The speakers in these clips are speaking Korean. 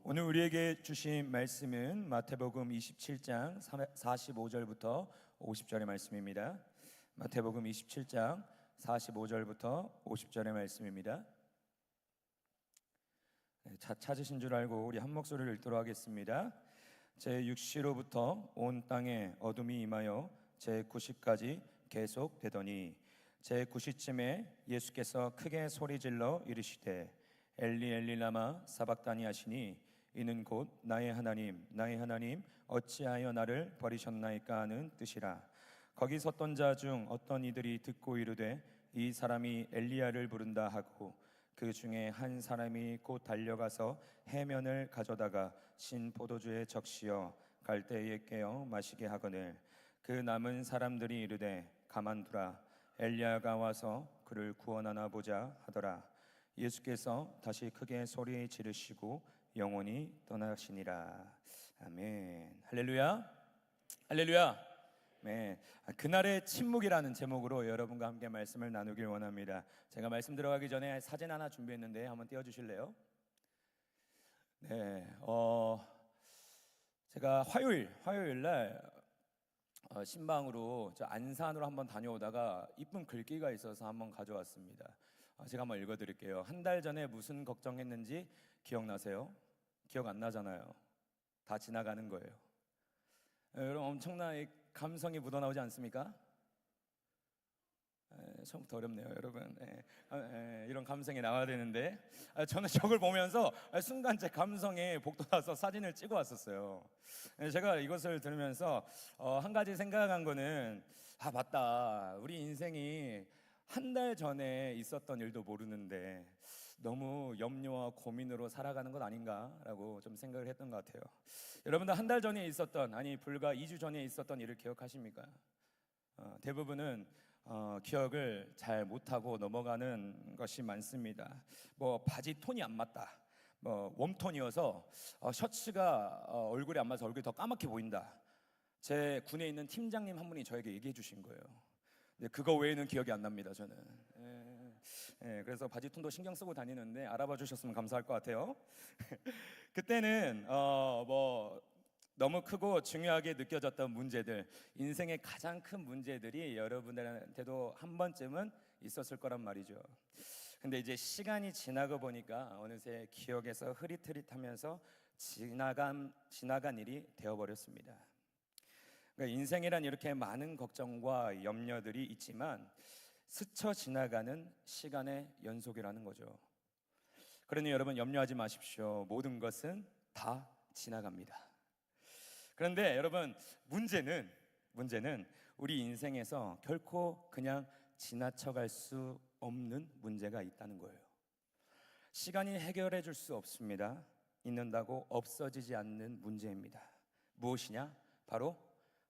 오늘 우리에게 주신 말씀은 마태복음 27장 45절부터 50절의 말씀입니다. 마태복음 27장 45절부터 50절의 말씀입니다. 찾으신 줄 알고 우리 한 목소리를 읽도록 하겠습니다. 제6시로부터 온 땅에 어둠이 임하여 제9시까지 계속되더니 제9시쯤에 예수께서 크게 소리질러 이르시되 엘리 엘리 라마 사박다니 하시니 이는 곧 나의 하나님 어찌하여 나를 버리셨나이까 하는 뜻이라. 거기 섰던 자 중 어떤 이들이 듣고 이르되 이 사람이 엘리야를 부른다 하고 그 중에 한 사람이 곧 달려가서 해면을 가져다가 신 포도주에 적시어 갈대에 깨어 마시게 하거늘 그 남은 사람들이 이르되 가만두라 엘리야가 와서 그를 구원하나 보자 하더라. 예수께서 다시 크게 소리 지르시고 영원히 떠나시니라. 아멘. 할렐루야. 할렐루야. 네. 그날의 침묵이라는 제목으로 여러분과 함께 말씀을 나누길 원합니다. 제가 말씀 들어가기 전에 사진 하나 준비했는데 한번 띄워주실래요? 네. 제가 화요일 날 신방으로 저 안산으로 한번 다녀오다가 이쁜 글귀가 있어서 한번 가져왔습니다. 제가 한번 읽어드릴게요. 한 달 전에 무슨 걱정했는지 기억나세요? 기억 안 나잖아요. 다 지나가는 거예요. 여러분 엄청난 감성이 묻어나오지 않습니까? 처음부터 어렵네요, 여러분. 이런 감성이 나와야 되는데 저는 저걸 보면서 순간 제 감성에 복돋아서 사진을 찍어 왔었어요. 제가 이것을 들으면서 한 가지 생각한 거는 맞다. 우리 인생이 한 달 전에 있었던 일도 모르는데 너무 염려와 고민으로 살아가는 것 아닌가라고 좀 생각을 했던 것 같아요. 여러분들 한 달 전에 있었던 불과 2주 전에 있었던 일을 기억하십니까? 대부분은 기억을 잘 못하고 넘어가는 것이 많습니다. 바지 톤이 안 맞다, 웜톤이어서 셔츠가 얼굴에 안 맞아서 얼굴이 더 까맣게 보인다. 제 군에 있는 팀장님 한 분이 저에게 얘기해 주신 거예요. 근데 그거 외에는 기억이 안 납니다, 저는. 그래서 바지 톤도 신경 쓰고 다니는데 알아봐 주셨으면 감사할 것 같아요. 그때는 너무 크고 중요하게 느껴졌던 문제들, 인생의 가장 큰 문제들이 여러분들한테도 한 번쯤은 있었을 거란 말이죠. 근데 이제 시간이 지나고 보니까 어느새 기억에서 흐릿흐릿하면서 지나간 일이 되어버렸습니다. 그러니까 인생이란 이렇게 많은 걱정과 염려들이 있지만 스쳐 지나가는 시간의 연속이라는 거죠. 그러니 여러분 염려하지 마십시오. 모든 것은 다 지나갑니다. 그런데 여러분 문제는 우리 인생에서 결코 그냥 지나쳐갈 수 없는 문제가 있다는 거예요. 시간이 해결해 줄 수 없습니다. 있는다고 없어지지 않는 문제입니다. 무엇이냐? 바로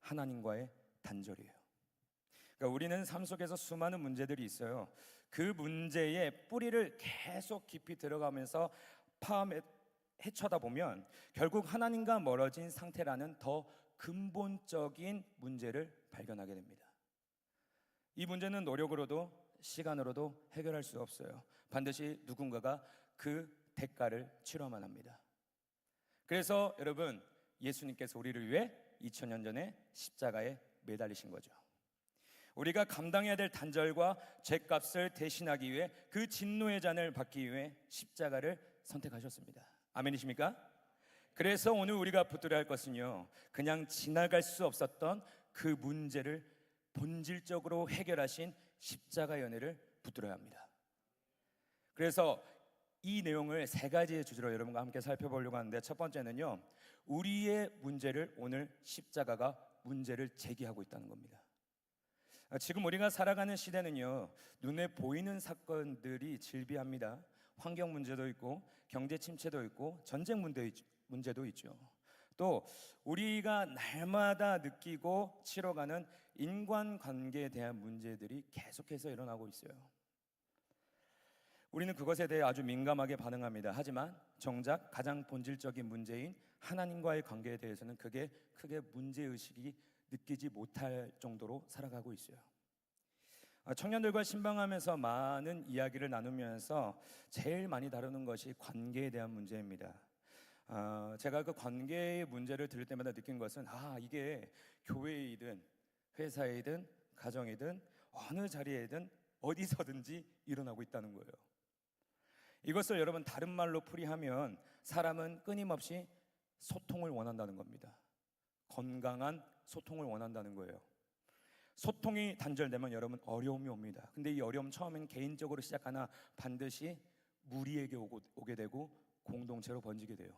하나님과의 단절이에요. 그러니까 우리는 삶 속에서 수많은 문제들이 있어요. 그 문제의 뿌리를 계속 깊이 들어가면서 헤쳐다 보면 결국 하나님과 멀어진 상태라는 더 근본적인 문제를 발견하게 됩니다. 이 문제는 노력으로도 시간으로도 해결할 수 없어요. 반드시 누군가가 그 대가를 치러야만 합니다. 그래서 여러분 예수님께서 우리를 위해 2000년 전에 십자가에 매달리신 거죠. 우리가 감당해야 될 단절과 죄값을 대신하기 위해 그 진노의 잔을 받기 위해 십자가를 선택하셨습니다. 아멘이십니까? 그래서 오늘 우리가 붙들어야 할 것은요, 그냥 지나갈 수 없었던 그 문제를 본질적으로 해결하신 십자가 연애를 붙들어야 합니다. 그래서 이 내용을 세 가지의 주제로 여러분과 함께 살펴보려고 하는데, 첫 번째는요, 우리의 문제를 오늘 십자가가 문제를 제기하고 있다는 겁니다. 지금 우리가 살아가는 시대는요, 눈에 보이는 사건들이 질비합니다. 환경 문제도 있고 경제 침체도 있고 전쟁 문제도 있죠. 또 우리가 날마다 느끼고 치러가는 인간관계에 대한 문제들이 계속해서 일어나고 있어요. 우리는 그것에 대해 아주 민감하게 반응합니다. 하지만 정작 가장 본질적인 문제인 하나님과의 관계에 대해서는 그게 크게 문제의식이 느끼지 못할 정도로 살아가고 있어요. 청년들과 신방하면서 많은 이야기를 나누면서 제일 많이 다루는 것이 관계에 대한 문제입니다. 제가 그 관계의 문제를 들을 때마다 느낀 것은 이게 교회이든 회사이든 가정이든 어느 자리에든 어디서든지 일어나고 있다는 거예요. 이것을 여러분 다른 말로 풀이하면 사람은 끊임없이 소통을 원한다는 겁니다. 건강한 소통을 원한다는 거예요. 소통이 단절되면 여러분 어려움이 옵니다. 근데 이 어려움 처음엔 개인적으로 시작하나 반드시 무리에게 오게 되고 공동체로 번지게 돼요.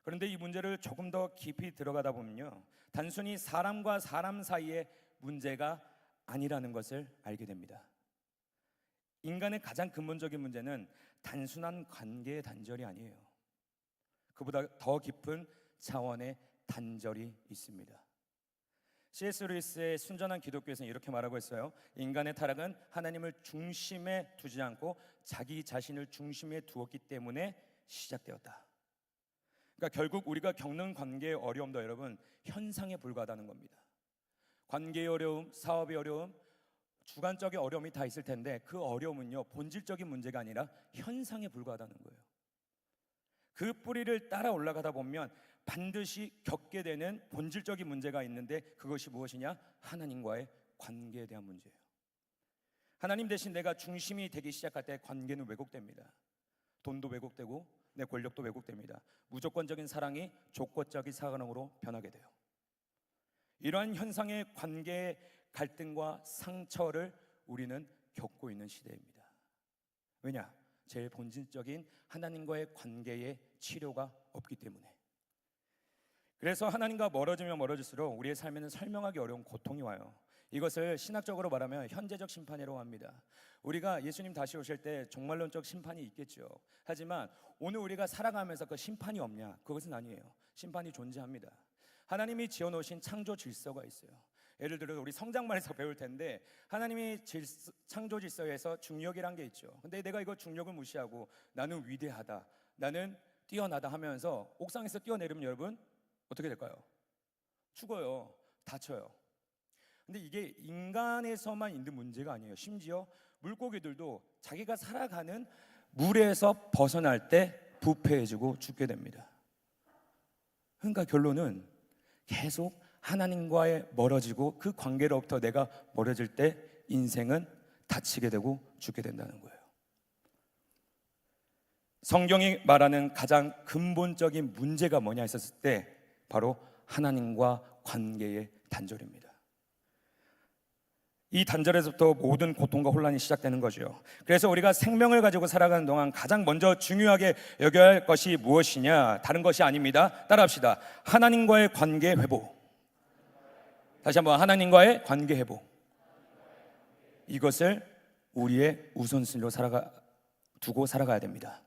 그런데 이 문제를 조금 더 깊이 들어가다 보면요, 단순히 사람과 사람 사이의 문제가 아니라는 것을 알게 됩니다. 인간의 가장 근본적인 문제는 단순한 관계의 단절이 아니에요. 그보다 더 깊은 차원의 단절이 있습니다. C.S. 루이스의 순전한 기독교에서는 이렇게 말하고 있어요. 인간의 타락은 하나님을 중심에 두지 않고 자기 자신을 중심에 두었기 때문에 시작되었다. 그러니까 결국 우리가 겪는 관계의 어려움도 여러분 현상에 불과하다는 겁니다. 관계의 어려움, 사업의 어려움, 주관적인 어려움이 다 있을 텐데 그 어려움은요 본질적인 문제가 아니라 현상에 불과하다는 거예요. 그 뿌리를 따라 올라가다 보면 반드시 겪게 되는 본질적인 문제가 있는데 그것이 무엇이냐? 하나님과의 관계에 대한 문제예요. 하나님 대신 내가 중심이 되기 시작할 때 관계는 왜곡됩니다. 돈도 왜곡되고 내 권력도 왜곡됩니다. 무조건적인 사랑이 조건적인 사랑으로 변하게 돼요. 이러한 현상의 관계의 갈등과 상처를 우리는 겪고 있는 시대입니다. 왜냐? 제일 본질적인 하나님과의 관계의 치료가 없기 때문에. 그래서 하나님과 멀어지면 멀어질수록 우리의 삶에는 설명하기 어려운 고통이 와요. 이것을 신학적으로 말하면 현재적 심판이라고 합니다. 우리가 예수님 다시 오실 때 종말론적 심판이 있겠죠. 하지만 오늘 우리가 살아가면서 그 심판이 없냐? 그것은 아니에요. 심판이 존재합니다. 하나님이 지어놓으신 창조 질서가 있어요. 예를 들어 우리 성장반에서 배울 텐데 하나님이 창조 질서에서 중력이란 게 있죠. 근데 내가 이거 중력을 무시하고 나는 위대하다, 나는 뛰어나다 하면서 옥상에서 뛰어내리면 여러분 어떻게 될까요? 죽어요. 다쳐요. 근데 이게 인간에서만 있는 문제가 아니에요. 심지어 물고기들도 자기가 살아가는 물에서 벗어날 때 부패해지고 죽게 됩니다. 그러니까 결론은 계속 하나님과의 멀어지고 그 관계로부터 내가 멀어질 때 인생은 다치게 되고 죽게 된다는 거예요. 성경이 말하는 가장 근본적인 문제가 뭐냐 했었을 때 바로 하나님과 관계의 단절입니다. 이 단절에서부터 모든 고통과 혼란이 시작되는 거죠. 그래서 우리가 생명을 가지고 살아가는 동안 가장 먼저 중요하게 여겨야 할 것이 무엇이냐? 다른 것이 아닙니다. 따라합시다. 하나님과의 관계 회복. 다시 한번 하나님과의 관계 회복. 이것을 우리의 우선순위로 두고 살아가야 됩니다.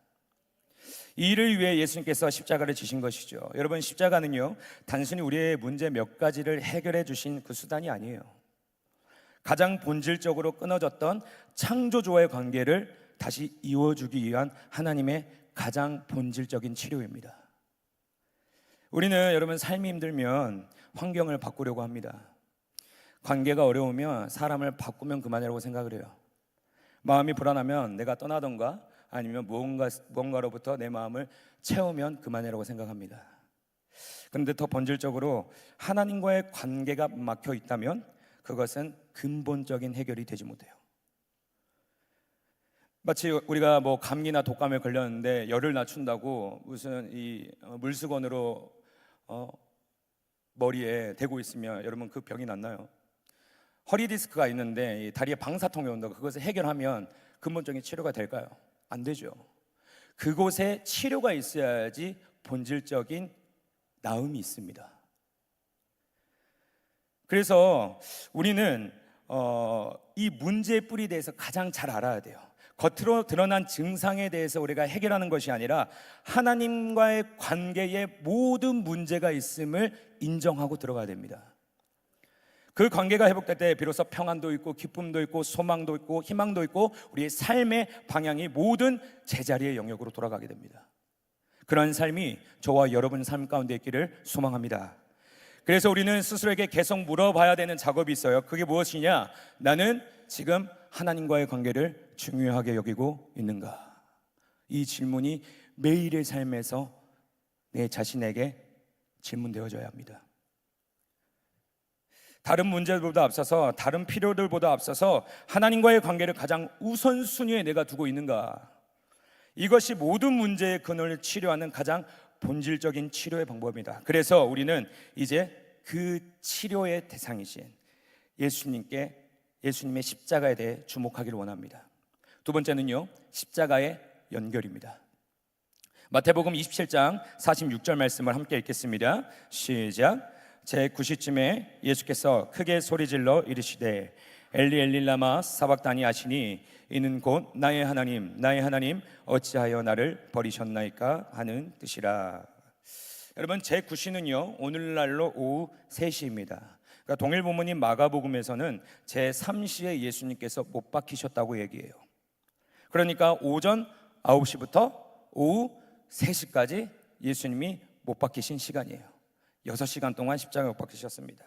이 일을 위해 예수님께서 십자가를 지신 것이죠. 여러분, 십자가는요 단순히 우리의 문제 몇 가지를 해결해 주신 그 수단이 아니에요. 가장 본질적으로 끊어졌던 창조주와의 관계를 다시 이어주기 위한 하나님의 가장 본질적인 치료입니다. 우리는 여러분 삶이 힘들면 환경을 바꾸려고 합니다. 관계가 어려우면 사람을 바꾸면 그만이라고 생각을 해요. 마음이 불안하면 내가 떠나던가 아니면 무언가로부터 내 마음을 채우면 그만이라고 생각합니다. 그런데 더 본질적으로 하나님과의 관계가 막혀 있다면 그것은 근본적인 해결이 되지 못해요. 마치 우리가 감기나 독감에 걸렸는데 열을 낮춘다고 무슨 이 물수건으로 머리에 대고 있으면 여러분 그 병이 낫나요? 허리 디스크가 있는데 이 다리에 방사통이 온다고 그것을 해결하면 근본적인 치료가 될까요? 안 되죠. 그곳에 치료가 있어야지 본질적인 나음이 있습니다. 그래서 우리는 이 문제의 뿌리에 대해서 가장 잘 알아야 돼요. 겉으로 드러난 증상에 대해서 우리가 해결하는 것이 아니라 하나님과의 관계에 모든 문제가 있음을 인정하고 들어가야 됩니다. 그 관계가 회복될 때 비로소 평안도 있고 기쁨도 있고 소망도 있고 희망도 있고 우리의 삶의 방향이 모든 제자리의 영역으로 돌아가게 됩니다. 그런 삶이 저와 여러분 삶 가운데 있기를 소망합니다. 그래서 우리는 스스로에게 계속 물어봐야 되는 작업이 있어요. 그게 무엇이냐? 나는 지금 하나님과의 관계를 중요하게 여기고 있는가? 이 질문이 매일의 삶에서 내 자신에게 질문되어져야 합니다. 다른 문제들보다 앞서서, 다른 필요들보다 앞서서 하나님과의 관계를 가장 우선순위에 내가 두고 있는가? 이것이 모든 문제의 근원을 치료하는 가장 본질적인 치료의 방법입니다. 그래서 우리는 이제 그 치료의 대상이신 예수님의 십자가에 대해 주목하기를 원합니다. 두 번째는요, 십자가의 연결입니다. 마태복음 27장 46절 말씀을 함께 읽겠습니다. 시작. 제9시쯤에 예수께서 크게 소리질러 이르시되 엘리 엘리 라마 사박다니 하시니 이는 곧 나의 하나님 어찌하여 나를 버리셨나이까 하는 뜻이라. 여러분, 제9시는요 오늘날로 오후 3시입니다. 그러니까 동일 본문인 마가복음에서는 제3시에 예수님께서 못 박히셨다고 얘기해요. 그러니까 오전 9시부터 오후 3시까지 예수님이 못 박히신 시간이에요. 6시간 동안 십자가에 못 박히셨습니다.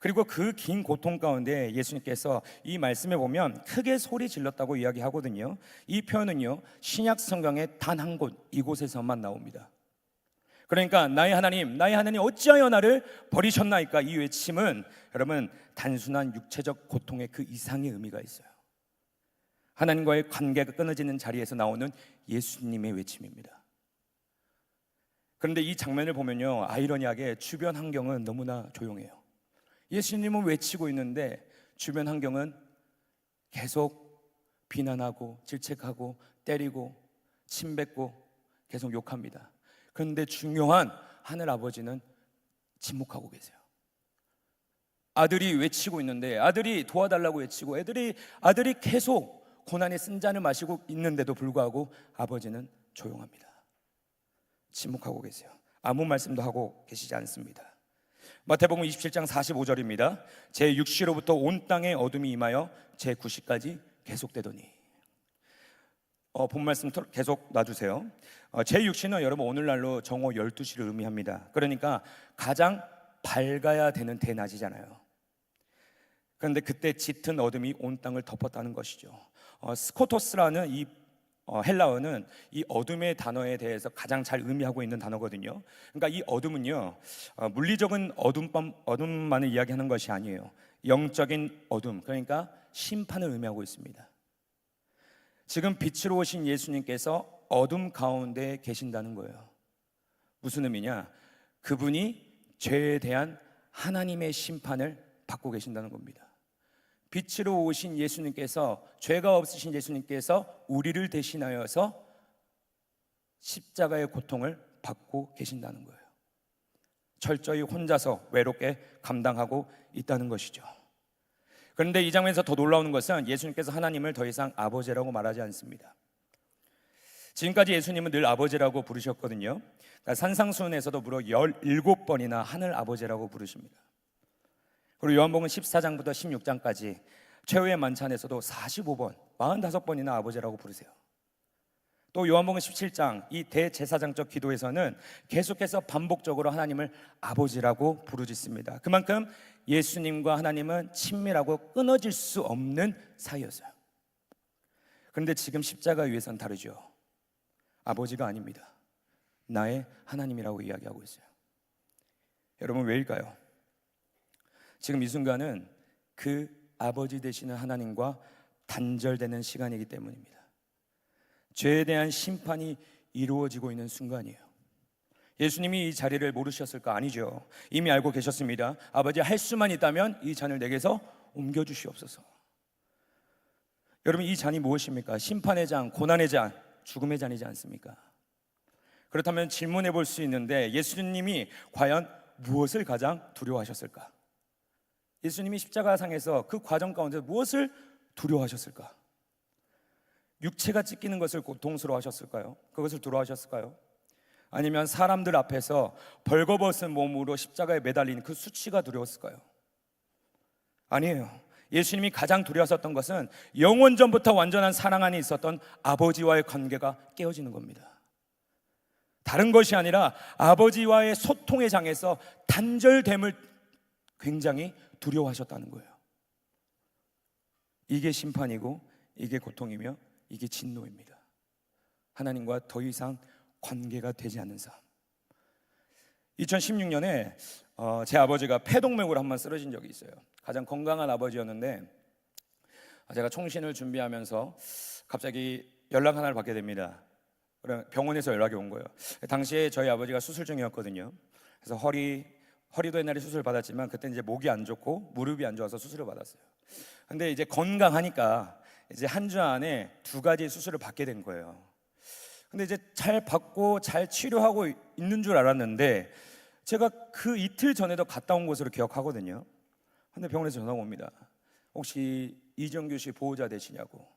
그리고 그 긴 고통 가운데 예수님께서 이 말씀에 보면 크게 소리 질렀다고 이야기하거든요. 이 표현은요 신약 성경의 단 한 곳, 이곳에서만 나옵니다. 그러니까 나의 하나님 어찌하여 나를 버리셨나이까, 이 외침은 여러분 단순한 육체적 고통의 그 이상의 의미가 있어요. 하나님과의 관계가 끊어지는 자리에서 나오는 예수님의 외침입니다. 그런데 이 장면을 보면요 아이러니하게 주변 환경은 너무나 조용해요. 예수님은 외치고 있는데 주변 환경은 계속 비난하고 질책하고 때리고 침뱉고 계속 욕합니다. 그런데 중요한 하늘 아버지는 침묵하고 계세요. 아들이 외치고 있는데, 아들이 도와달라고 외치고 아들이 계속 고난의 쓴잔을 마시고 있는데도 불구하고 아버지는 조용합니다. 침묵하고 계세요. 아무 말씀도 하고 계시지 않습니다. 마태복음 27장 45절입니다. 제6시로부터 온 땅에 어둠이 임하여 제9시까지 계속되더니. 본 말씀 계속 놔주세요. 제6시는 여러분 오늘날로 정오 12시를 의미합니다. 그러니까 가장 밝아야 되는 대낮이잖아요. 그런데 그때 짙은 어둠이 온 땅을 덮었다는 것이죠. 스코토스라는 이 헬라어는 이 어둠의 단어에 대해서 가장 잘 의미하고 있는 단어거든요. 그러니까 이 어둠은요 물리적인 어둠만을 이야기하는 것이 아니에요. 영적인 어둠, 그러니까 심판을 의미하고 있습니다. 지금 빛으로 오신 예수님께서 어둠 가운데 계신다는 거예요. 무슨 의미냐? 그분이 죄에 대한 하나님의 심판을 받고 계신다는 겁니다. 빛으로 오신 예수님께서, 죄가 없으신 예수님께서 우리를 대신하여서 십자가의 고통을 받고 계신다는 거예요. 철저히 혼자서 외롭게 감당하고 있다는 것이죠. 그런데 이 장면에서 더 놀라운 것은 예수님께서 하나님을 더 이상 아버지라고 말하지 않습니다. 지금까지 예수님은 늘 아버지라고 부르셨거든요. 그러니까 산상수훈에서도 무려 17번이나 하늘 아버지라고 부르십니다. 그리고 요한복음 14장부터 16장까지 최후의 만찬에서도 45번, 45번이나 아버지라고 부르세요. 또 요한복음 17장 이 대제사장적 기도에서는 계속해서 반복적으로 하나님을 아버지라고 부르짖습니다. 그만큼 예수님과 하나님은 친밀하고 끊어질 수 없는 사이였어요. 그런데 지금 십자가 위에서는 다르죠. 아버지가 아닙니다. 나의 하나님이라고 이야기하고 있어요. 여러분, 왜일까요? 지금 이 순간은 그 아버지 되시는 하나님과 단절되는 시간이기 때문입니다. 죄에 대한 심판이 이루어지고 있는 순간이에요. 예수님이 이 자리를 모르셨을까? 아니죠. 이미 알고 계셨습니다. 아버지, 할 수만 있다면 이 잔을 내게서 옮겨주시옵소서. 여러분, 이 잔이 무엇입니까? 심판의 잔, 고난의 잔, 죽음의 잔이지 않습니까? 그렇다면 질문해 볼 수 있는데 예수님이 과연 무엇을 가장 두려워하셨을까? 예수님이 십자가상에서 그 과정 가운데 무엇을 두려워하셨을까? 육체가 찢기는 것을 고통스러워하셨을까요? 그것을 두려워하셨을까요? 아니면 사람들 앞에서 벌거벗은 몸으로 십자가에 매달린 그 수치가 두려웠을까요? 아니에요. 예수님이 가장 두려워하셨던 것은 영원 전부터 완전한 사랑 안에 있었던 아버지와의 관계가 깨어지는 겁니다. 다른 것이 아니라 아버지와의 소통의 장에서 단절됨을 굉장히 두려워하셨다는 거예요. 이게 심판이고 이게 고통이며 이게 진노입니다. 하나님과 더 이상 관계가 되지 않는 삶. 2016년에 제 아버지가 폐동맥으로 한번 쓰러진 적이 있어요. 가장 건강한 아버지였는데 제가 총신을 준비하면서 갑자기 연락 하나를 받게 됩니다. 병원에서 연락이 온 거예요. 당시에 저희 아버지가 수술 중이었거든요. 그래서 허리도 옛날에 수술 받았지만 그때 이제 목이 안 좋고 무릎이 안 좋아서 수술을 받았어요. 근데 이제 건강하니까 이제 한 주 안에 2가지 수술을 받게 된 거예요. 근데 이제 잘 받고 잘 치료하고 있는 줄 알았는데 제가 그 이틀 전에도 갔다 온 것으로 기억하거든요. 근데 병원에서 전화가 옵니다. 혹시 이정규 씨 보호자 되시냐고.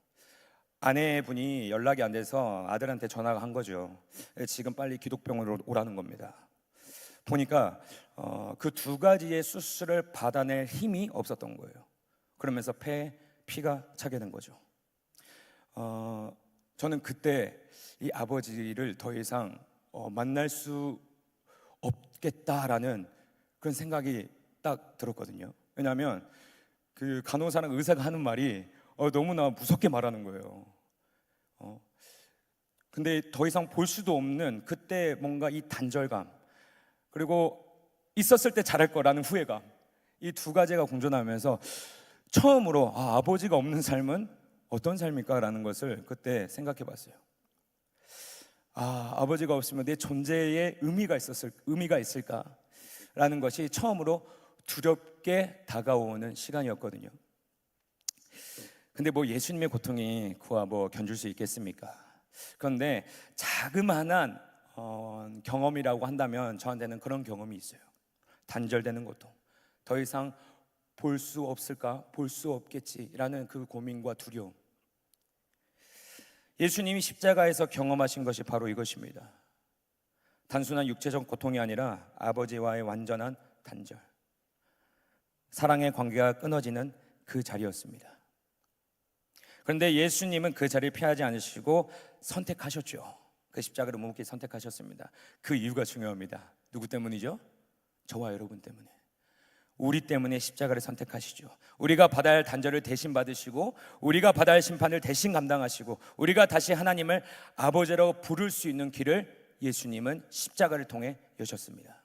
아내분이 연락이 안 돼서 아들한테 전화가 한 거죠. 지금 빨리 기독병원으로 오라는 겁니다. 보니까 그 2가지의 수술을 받아낼 힘이 없었던 거예요. 그러면서 피가 차게 된 거죠. 저는 그때 이 아버지를 더 이상 만날 수 없겠다라는 그런 생각이 딱 들었거든요. 왜냐하면 그 간호사랑 의사가 하는 말이 너무나 무섭게 말하는 거예요. 근데 더 이상 볼 수도 없는 그때 뭔가 이 단절감, 그리고 있었을 때 잘할 거라는 후회감, 이 2가지가 공존하면서 처음으로 아버지가 없는 삶은 어떤 삶일까 라는 것을 그때 생각해 봤어요. 아버지가 없으면 내 존재에 의미가 있을까 라는 것이 처음으로 두렵게 다가오는 시간이었거든요. 근데 뭐 예수님의 고통이 그와 뭐 견줄 수 있겠습니까? 그런데 자그마한 경험이라고 한다면 저한테는 그런 경험이 있어요. 단절되는 고통, 더 이상 볼 수 없을까? 볼 수 없겠지라는 그 고민과 두려움. 예수님이 십자가에서 경험하신 것이 바로 이것입니다. 단순한 육체적 고통이 아니라 아버지와의 완전한 단절, 사랑의 관계가 끊어지는 그 자리였습니다. 그런데 예수님은 그 자리를 피하지 않으시고 선택하셨죠. 그 십자가를 묵묵히 선택하셨습니다. 그 이유가 중요합니다. 누구 때문이죠? 저와 여러분 때문에. 우리 때문에 십자가를 선택하시죠. 우리가 받아야 할 단절을 대신 받으시고, 우리가 받아야 할 심판을 대신 감당하시고, 우리가 다시 하나님을 아버지라고 부를 수 있는 길을 예수님은 십자가를 통해 여셨습니다.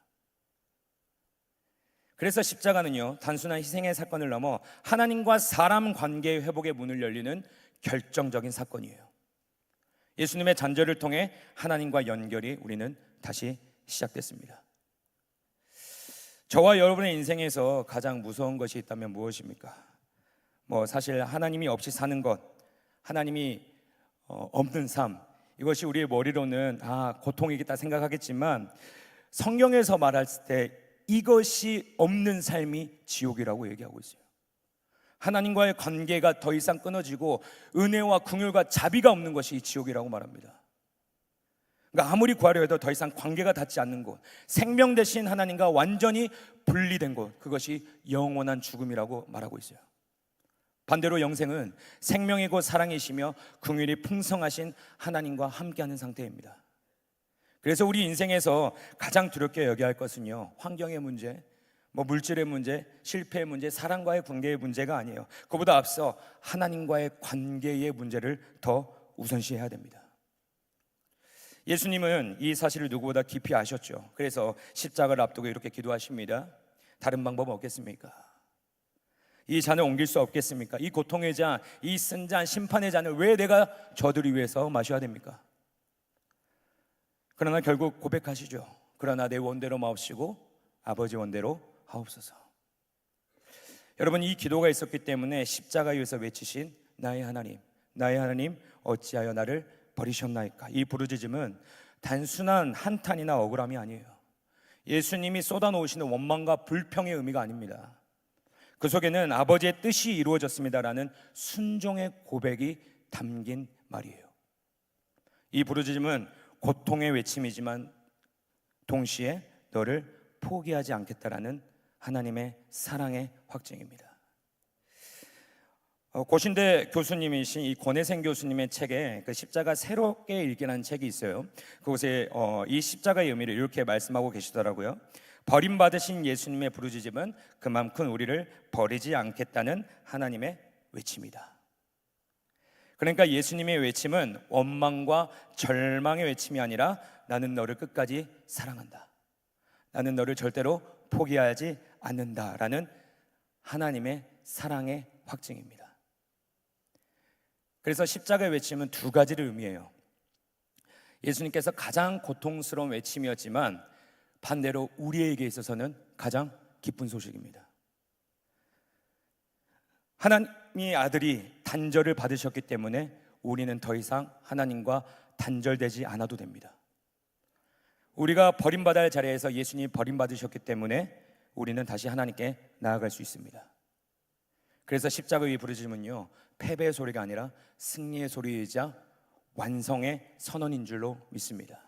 그래서 십자가는요, 단순한 희생의 사건을 넘어 하나님과 사람 관계의 회복의 문을 열리는 결정적인 사건이에요. 예수님의 잔절을 통해 하나님과 연결이 우리는 다시 시작됐습니다. 저와 여러분의 인생에서 가장 무서운 것이 있다면 무엇입니까? 사실 하나님이 없이 사는 것, 하나님이 없는 삶, 이것이 우리의 머리로는 고통이겠다 생각하겠지만 성경에서 말할 때 이것이 없는 삶이 지옥이라고 얘기하고 있어요. 하나님과의 관계가 더 이상 끊어지고 은혜와 긍휼과 자비가 없는 것이 지옥이라고 말합니다. 그러니까 아무리 구하려 해도 더 이상 관계가 닿지 않는 곳, 생명 대신 하나님과 완전히 분리된 곳, 그것이 영원한 죽음이라고 말하고 있어요. 반대로 영생은 생명이고 사랑이시며 긍휼이 풍성하신 하나님과 함께하는 상태입니다. 그래서 우리 인생에서 가장 두렵게 여겨야 할 것은요, 환경의 문제, 물질의 문제, 실패의 문제, 사랑과의 관계의 문제가 아니에요. 그보다 앞서 하나님과의 관계의 문제를 더 우선시해야 됩니다. 예수님은 이 사실을 누구보다 깊이 아셨죠. 그래서 십자가를 앞두고 이렇게 기도하십니다. 다른 방법 없겠습니까? 이 잔을 옮길 수 없겠습니까? 이 고통의 잔, 이 쓴 잔, 심판의 잔을 왜 내가 저들을 위해서 마셔야 됩니까? 그러나 결국 고백하시죠. 그러나 내 원대로 마옵시고 아버지 원대로 하옵소서. 여러분, 이 기도가 있었기 때문에 십자가 위에서 외치신 나의 하나님 어찌하여 나를 버리셨나이까? 이 부르짖음은 단순한 한탄이나 억울함이 아니에요. 예수님이 쏟아놓으시는 원망과 불평의 의미가 아닙니다. 그 속에는 아버지의 뜻이 이루어졌습니다라는 순종의 고백이 담긴 말이에요. 이 부르짖음은 고통의 외침이지만 동시에 너를 포기하지 않겠다라는 하나님의 사랑의 확증입니다. 고신대 교수님이신 이 권혜생 교수님의 책에 그 십자가 새롭게 읽기라는 책이 있어요. 그곳에 이 십자가의 의미를 이렇게 말씀하고 계시더라고요. 버림받으신 예수님의 부르짖음은 그만큼 우리를 버리지 않겠다는 하나님의 외침이다. 그러니까 예수님의 외침은 원망과 절망의 외침이 아니라 나는 너를 끝까지 사랑한다. 나는 너를 절대로 포기하지 않는다라는 하나님의 사랑의 확증입니다. 그래서 십자가의 외침은 두 가지를 의미해요. 예수님께서 가장 고통스러운 외침이었지만 반대로 우리에게 있어서는 가장 기쁜 소식입니다. 하나님의 아들이 단절을 받으셨기 때문에 우리는 더 이상 하나님과 단절되지 않아도 됩니다. 우리가 버림받아야 할 자리에서 예수님이 버림받으셨기 때문에 우리는 다시 하나님께 나아갈 수 있습니다. 그래서 십자가의 부르심은요, 패배의 소리가 아니라 승리의 소리이자 완성의 선언인 줄로 믿습니다.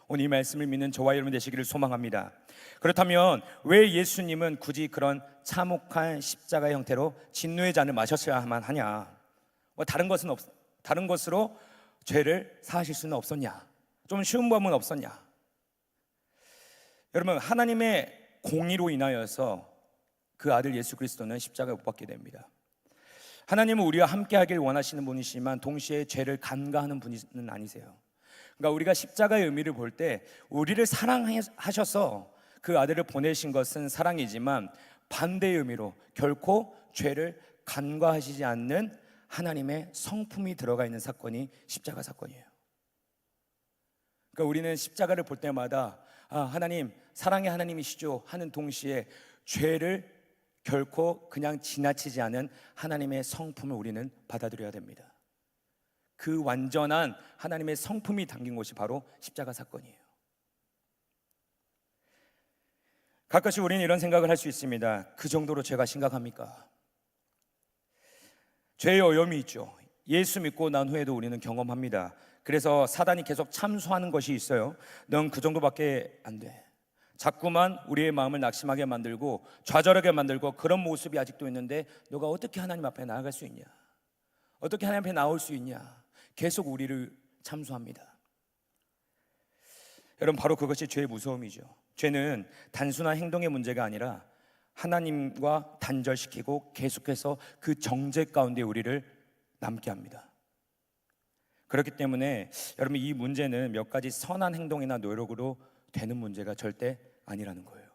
오늘 이 말씀을 믿는 저와 여러분 되시기를 소망합니다. 그렇다면 왜 예수님은 굳이 그런 참혹한 십자가의 형태로 진노의 잔을 마셨어야만 하냐? 다른 것으로 죄를 사하실 수는 없었냐? 좀 쉬운 법은 없었냐? 여러분, 하나님의 공의로 인하여서 그 아들 예수 그리스도는 십자가에 못 박게 됩니다. 하나님은 우리와 함께 하길 원하시는 분이시지만 동시에 죄를 간과하는 분은 아니세요. 그러니까 우리가 십자가의 의미를 볼 때 우리를 사랑하셔서 그 아들을 보내신 것은 사랑이지만 반대의 의미로 결코 죄를 간과하시지 않는 하나님의 성품이 들어가 있는 사건이 십자가 사건이에요. 그러니까 우리는 십자가를 볼 때마다 하나님 사랑의 하나님이시죠 하는 동시에 죄를 결코 그냥 지나치지 않은 하나님의 성품을 우리는 받아들여야 됩니다. 그 완전한 하나님의 성품이 담긴 것이 바로 십자가 사건이에요. 가끔씩 우리는 이런 생각을 할 수 있습니다. 그 정도로 죄가 심각합니까? 죄의 오염이 있죠. 예수 믿고 난 후에도 우리는 경험합니다. 그래서 사단이 계속 참소하는 것이 있어요. 넌 그 정도밖에 안 돼. 자꾸만 우리의 마음을 낙심하게 만들고 좌절하게 만들고 그런 모습이 아직도 있는데 너가 어떻게 하나님 앞에 나아갈 수 있냐? 어떻게 하나님 앞에 나올 수 있냐? 계속 우리를 참소합니다. 여러분, 바로 그것이 죄의 무서움이죠. 죄는 단순한 행동의 문제가 아니라 하나님과 단절시키고 계속해서 그 정죄 가운데 우리를 남게 합니다. 그렇기 때문에 여러분, 이 문제는 몇 가지 선한 행동이나 노력으로 되는 문제가 절대 아니라는 거예요.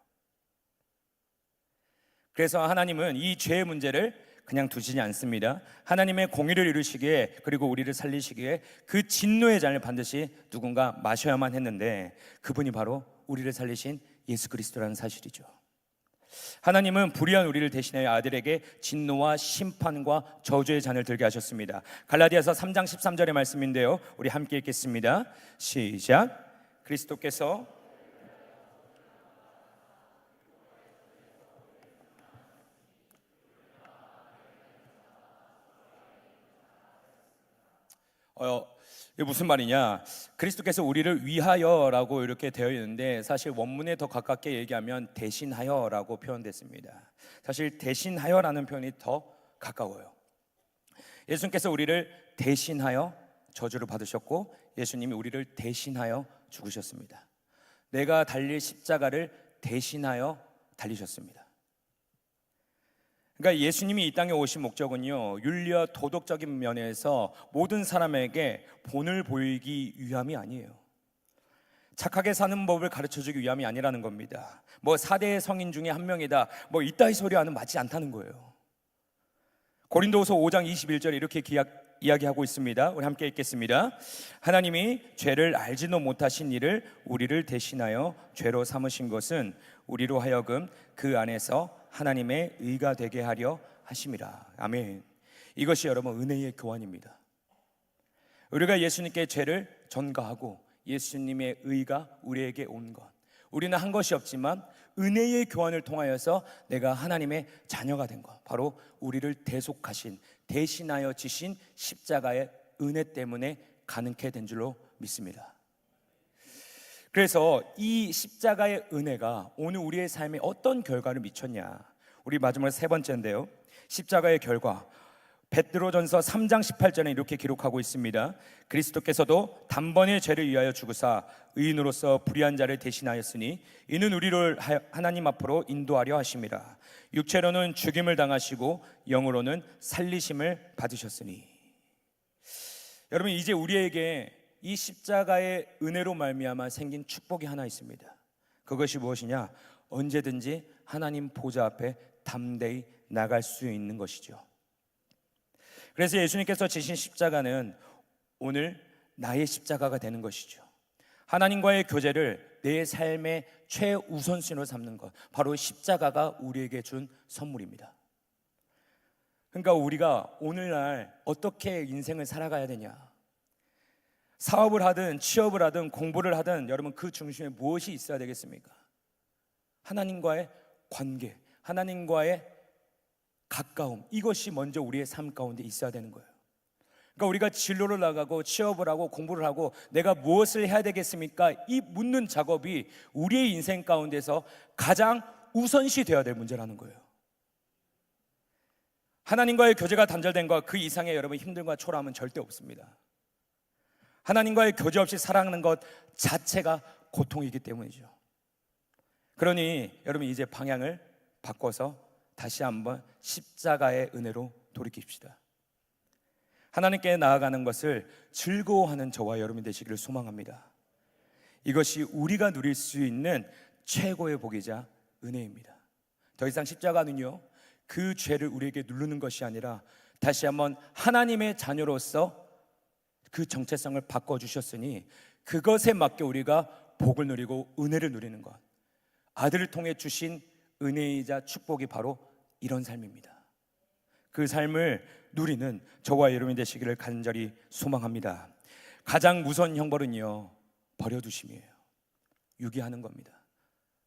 그래서 하나님은 이 죄의 문제를 그냥 두시지 않습니다. 하나님의 공의를 이루시기에 그리고 우리를 살리시기에 그 진노의 잔을 반드시 누군가 마셔야만 했는데 그분이 바로 우리를 살리신 예수 그리스도라는 사실이죠. 하나님은 불의한 우리를 대신하여 아들에게 진노와 심판과 저주의 잔을 들게 하셨습니다. 갈라디아서 3장 13절의 말씀인데요, 우리 함께 읽겠습니다. 시작. 그리스도께서 이게 무슨 말이냐? 그리스도께서 우리를 위하여라고 이렇게 되어 있는데 사실 원문에 더 가깝게 얘기하면 대신하여라고 표현됐습니다. 사실 대신하여라는 표현이 더 가까워요. 예수님께서 우리를 대신하여 저주를 받으셨고 예수님이 우리를 대신하여 죽으셨습니다. 내가 달릴 십자가를 대신하여 달리셨습니다. 그러니까 예수님이 이 땅에 오신 목적은요, 윤리와 도덕적인 면에서 모든 사람에게 본을 보이기 위함이 아니에요. 착하게 사는 법을 가르쳐주기 위함이 아니라는 겁니다. 4대 성인 중에 한 명이다, 이따위 소리와는 맞지 않다는 거예요. 고린도후서 5장 21절에 이렇게 이야기하고 있습니다. 우리 함께 읽겠습니다. 하나님이 죄를 알지도 못하신 이를 우리를 대신하여 죄로 삼으신 것은 우리로 하여금 그 안에서 하나님의 의가 되게 하려 하심이라. 아멘. 이것이 여러분 은혜의 교환입니다. 우리가 예수님께 죄를 전가하고 예수님의 의가 우리에게 온 것, 우리는 한 것이 없지만 은혜의 교환을 통하여서 내가 하나님의 자녀가 된 것, 바로 우리를 대속하신, 대신하여 지신 십자가의 은혜 때문에 가능케 된 줄로 믿습니다. 그래서 이 십자가의 은혜가 오늘 우리의 삶에 어떤 결과를 미쳤냐, 우리 마지막으로 세 번째인데요, 십자가의 결과, 베드로전서 3장 18절에 이렇게 기록하고 있습니다. 그리스도께서도 단번에 죄를 위하여 죽으사 의인으로서 불의한 자를 대신하였으니 이는 우리를 하나님 앞으로 인도하려 하심이라. 육체로는 죽임을 당하시고 영으로는 살리심을 받으셨으니. 여러분, 이제 우리에게 이 십자가의 은혜로 말미암아 생긴 축복이 하나 있습니다. 그것이 무엇이냐? 언제든지 하나님 보좌 앞에 담대히 나갈 수 있는 것이죠. 그래서 예수님께서 지신 십자가는 오늘 나의 십자가가 되는 것이죠. 하나님과의 교제를 내 삶의 최우선순위로 삼는 것, 바로 십자가가 우리에게 준 선물입니다. 그러니까 우리가 오늘날 어떻게 인생을 살아가야 되냐? 사업을 하든 취업을 하든 공부를 하든 여러분 그 중심에 무엇이 있어야 되겠습니까? 하나님과의 관계, 하나님과의 가까움, 이것이 먼저 우리의 삶 가운데 있어야 되는 거예요. 그러니까 우리가 진로를 나가고 취업을 하고 공부를 하고 내가 무엇을 해야 되겠습니까? 이 묻는 작업이 우리의 인생 가운데서 가장 우선시 되어야 될 문제라는 거예요. 하나님과의 교제가 단절된 것 그 이상의 여러분 힘듦과 초라함은 절대 없습니다. 하나님과의 교제 없이 살아가는 것 자체가 고통이기 때문이죠. 그러니 여러분 이제 방향을 바꿔서 다시 한번 십자가의 은혜로 돌이킵시다. 하나님께 나아가는 것을 즐거워하는 저와 여러분이 되시기를 소망합니다. 이것이 우리가 누릴 수 있는 최고의 복이자 은혜입니다. 더 이상 십자가는요, 그 죄를 우리에게 누르는 것이 아니라 다시 한번 하나님의 자녀로서 그 정체성을 바꿔주셨으니 그것에 맞게 우리가 복을 누리고 은혜를 누리는 것, 아들을 통해 주신 은혜이자 축복이 바로 이런 삶입니다. 그 삶을 누리는 저와 여러분이 되시기를 간절히 소망합니다. 가장 무서운 형벌은요, 버려두심이에요. 유기하는 겁니다.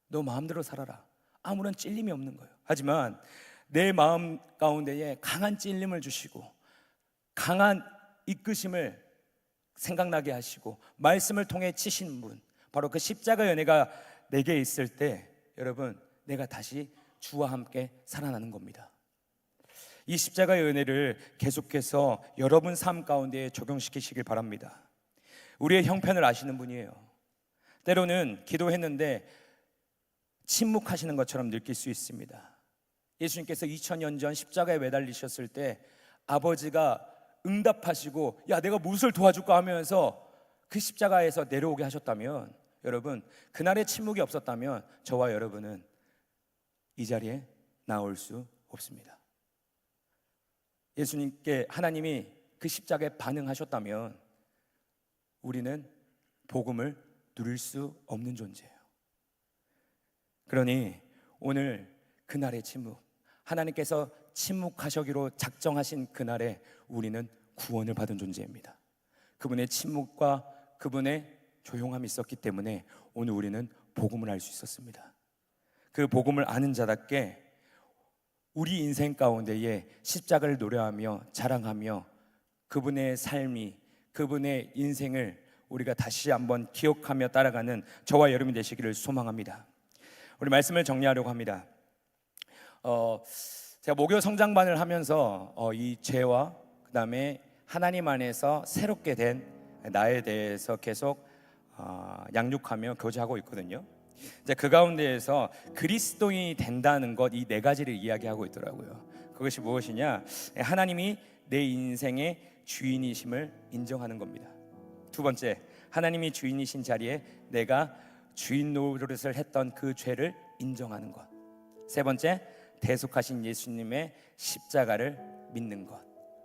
너 마음대로 살아라. 아무런 찔림이 없는 거예요. 하지만 내 마음 가운데에 강한 찔림을 주시고 강한 이끄심을 생각나게 하시고 말씀을 통해 치신 분, 바로 그 십자가의 은혜가 내게 있을 때 여러분 내가 다시 주와 함께 살아나는 겁니다. 이 십자가의 은혜를 계속해서 여러분 삶 가운데 적용시키시길 바랍니다. 우리의 형편을 아시는 분이에요. 때로는 기도했는데 침묵하시는 것처럼 느낄 수 있습니다. 예수님께서 2000년 전 십자가에 매달리셨을 때 아버지가 응답하시고 야 내가 무엇을 도와줄까 하면서 그 십자가에서 내려오게 하셨다면, 여러분 그날의 침묵이 없었다면 저와 여러분은 이 자리에 나올 수 없습니다. 예수님께 하나님이 그 십자가에 반응하셨다면 우리는 복음을 누릴 수 없는 존재예요. 그러니 오늘 그날의 침묵, 하나님께서 침묵하시기로 작정하신 그날에 우리는 구원을 받은 존재입니다. 그분의 침묵과 그분의 조용함이 있었기 때문에 오늘 우리는 복음을 알 수 있었습니다. 그 복음을 아는 자답게 우리 인생 가운데에 십자가를 노래하며 자랑하며 그분의 삶이, 그분의 인생을 우리가 다시 한번 기억하며 따라가는 저와 여러분이 되시기를 소망합니다. 우리 말씀을 정리하려고 합니다. 제가 목요 성장반을 하면서 이 죄와 그 다음에 하나님 안에서 새롭게 된 나에 대해서 계속 양육하며 교제하고 있거든요. 이제 그 가운데에서 그리스도인이 된다는 것, 이 네 가지를 이야기하고 있더라고요. 그것이 무엇이냐? 하나님이 내 인생의 주인이심을 인정하는 겁니다. 두 번째, 하나님이 주인이신 자리에 내가 주인 노릇을 했던 그 죄를 인정하는 것. 세 번째, 대속하신 예수님의 십자가를 믿는 것.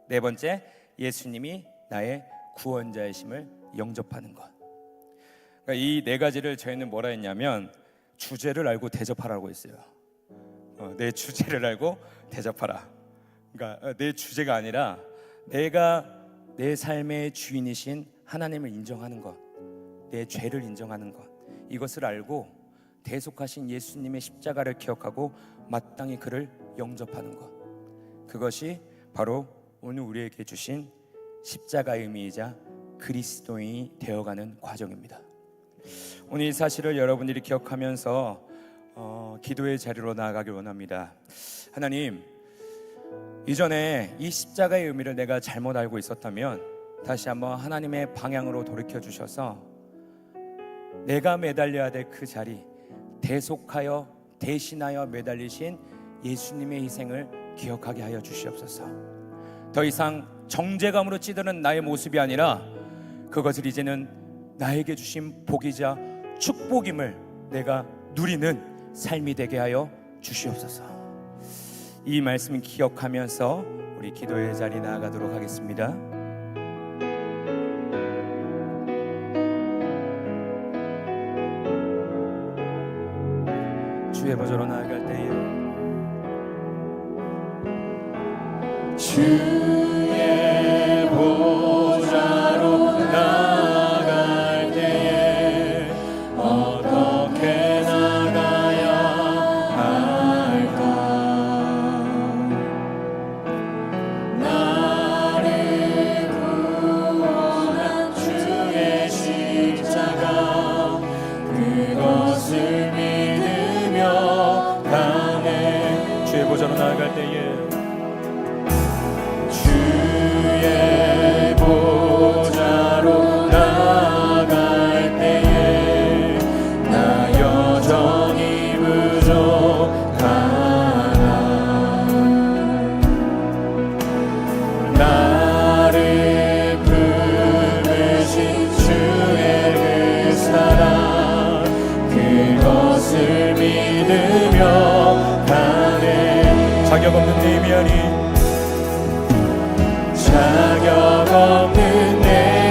네 번째, 예수님이 나의 구원자이심을 영접하는 것. 그러니까 이 네 가지를 저희는 뭐라 했냐면 주제를 알고 대접하라고 했어요. 내 주제를 알고 대접하라. 그러니까 내 주제가 아니라 내가 내 삶의 주인이신 하나님을 인정하는 것, 내 죄를 인정하는 것, 이것을 알고 대속하신 예수님의 십자가를 기억하고 마땅히 그를 영접하는 것, 그것이 바로 오늘 우리에게 주신 십자가의 의미이자 그리스도인이 되어가는 과정입니다. 오늘 이 사실을 여러분들이 기억하면서 기도의 자리로 나아가길 원합니다. 하나님, 이전에 이 십자가의 의미를 내가 잘못 알고 있었다면 다시 한번 하나님의 방향으로 돌이켜 주셔서 내가 매달려야 될 그 자리, 대속하여 대신하여 매달리신 예수님의 희생을 기억하게 하여 주시옵소서. 더 이상 정죄감으로 찌드는 나의 모습이 아니라 그것을 이제는 나에게 주신 복이자 축복임을 내가 누리는 삶이 되게 하여 주시옵소서. 이 말씀 기억하면서 우리 기도의 자리 나아가도록 하겠습니다. 주의 보좌로 나아갈 때에 주의 보좌로 나아갈 때에 어떻게 나가야 할까? 나를 구원한 주의 십자가 그것을 믿으며 가네. 주의 보좌로 나아갈 때에 주의 보좌로 나아갈 때에 나 여전히 부족하나. 나를 부르신 주의 그 사랑 그것을 믿으며 가네. 자격 없는 내 미안이 자격 없는 내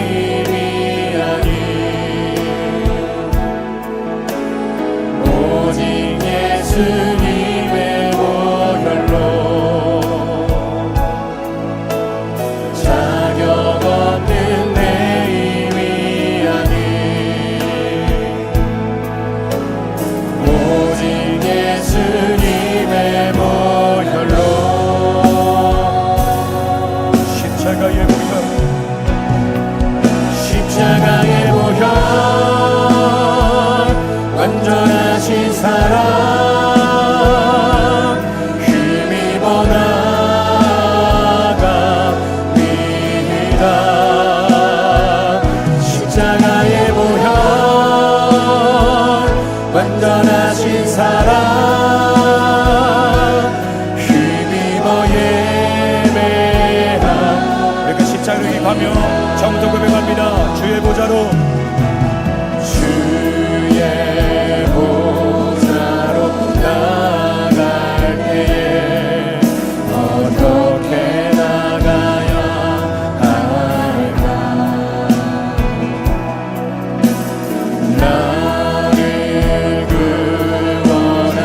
힘이 아닌 오직 예수님의 보혈로 자격 없는 내 힘이 아닌 오직 예수님의 보혈로 십자가의 보혈 완전하신 사랑 힘입어 나아갑니다. 십자가의 보혈 완전하신 사랑 힘입어 예배하. 우리가 십자가를 기입하며 처음부터 고백합니다. 주의 보좌로 주의 보좌로 나아갈 때에 어떻게 나가야 할까? 나를 구원한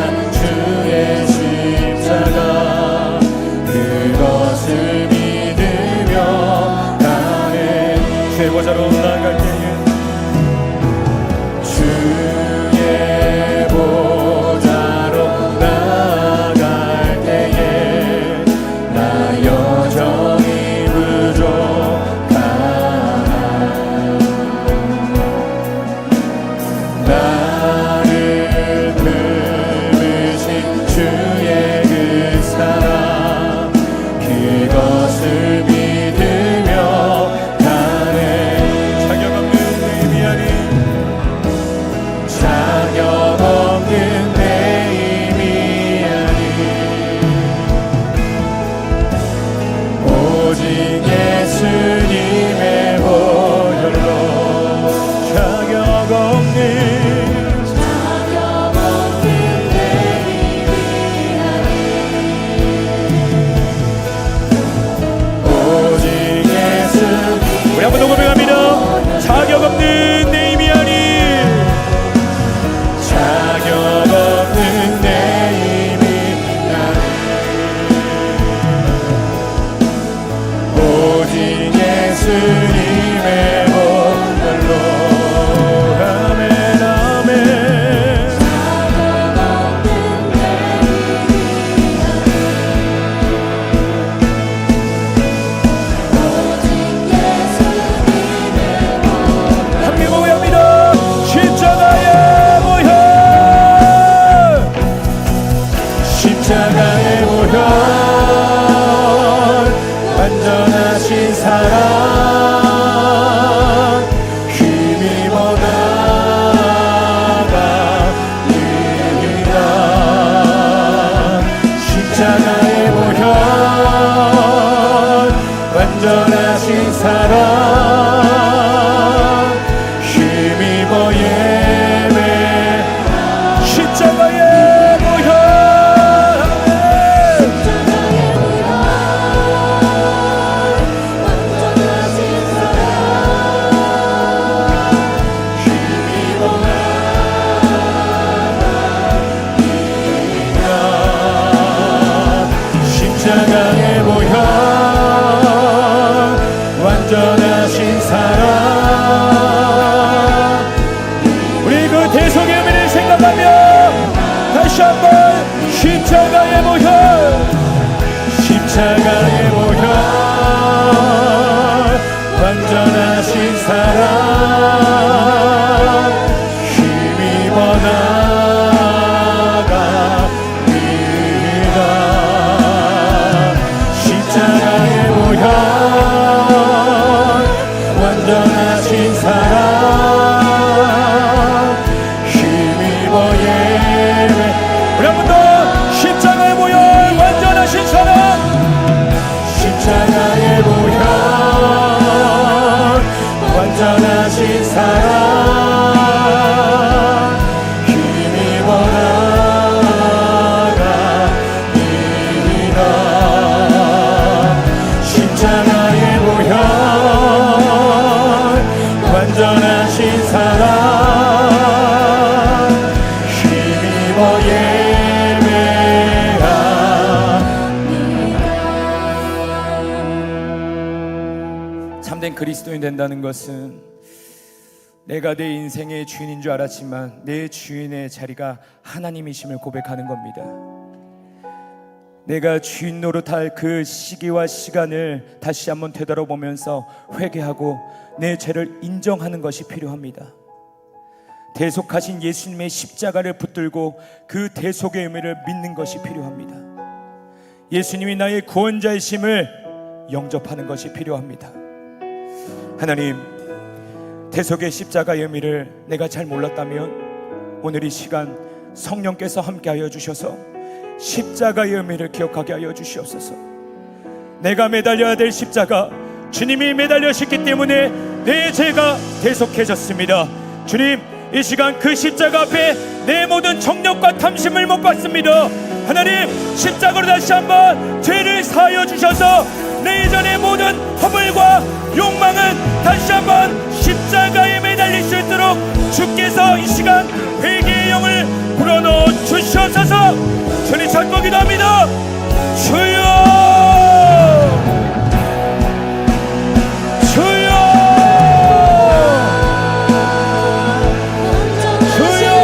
올라가며 다시 한번 십자가의 모형, 십자가의 모형, 완전하신 사랑 힘입어 나아갑니다. 십자가의 모형, 완전하신 사랑 힘입어 예배. 우리 한 번 더 십자가의 모형, 완전하신 사랑, 십자가의 모형, 완전하신 사랑 힘입어 나아갑니다. 십자가의 모형, 완전하신 사랑 힘입어 예배합니다. 참된 그리스도인 된다는 것은 내가 내 인생의 주인인 줄 알았지만 내 주인의 자리가 하나님이심을 고백하는 겁니다. 내가 주인 노릇할 그 시기와 시간을 다시 한번 되돌아보면서 회개하고 내 죄를 인정하는 것이 필요합니다. 대속하신 예수님의 십자가를 붙들고 그 대속의 의미를 믿는 것이 필요합니다. 예수님이 나의 구원자이심을 영접하는 것이 필요합니다. 하나님, 대속의 십자가의 의미를 내가 잘 몰랐다면 오늘 이 시간 성령께서 함께하여 주셔서 십자가의 의미를 기억하게 하여 주시옵소서. 내가 매달려야 될 십자가, 주님이 매달려셨기 때문에 내 죄가 대속해졌습니다. 주님, 이 시간 그 십자가 앞에 내 모든 정욕과 탐심을 못 받습니다. 하나님, 십자가로 다시 한번 죄를 사하여 주셔서 내 이전의 모든 허물과 욕망은 다시 한번 십자가에 매달릴 수 있도록 주께서 이 시간 회개의 영을 불어넣어 주시옵소서. 주님 찾고 기도합니다. 주여, 주여, 주여.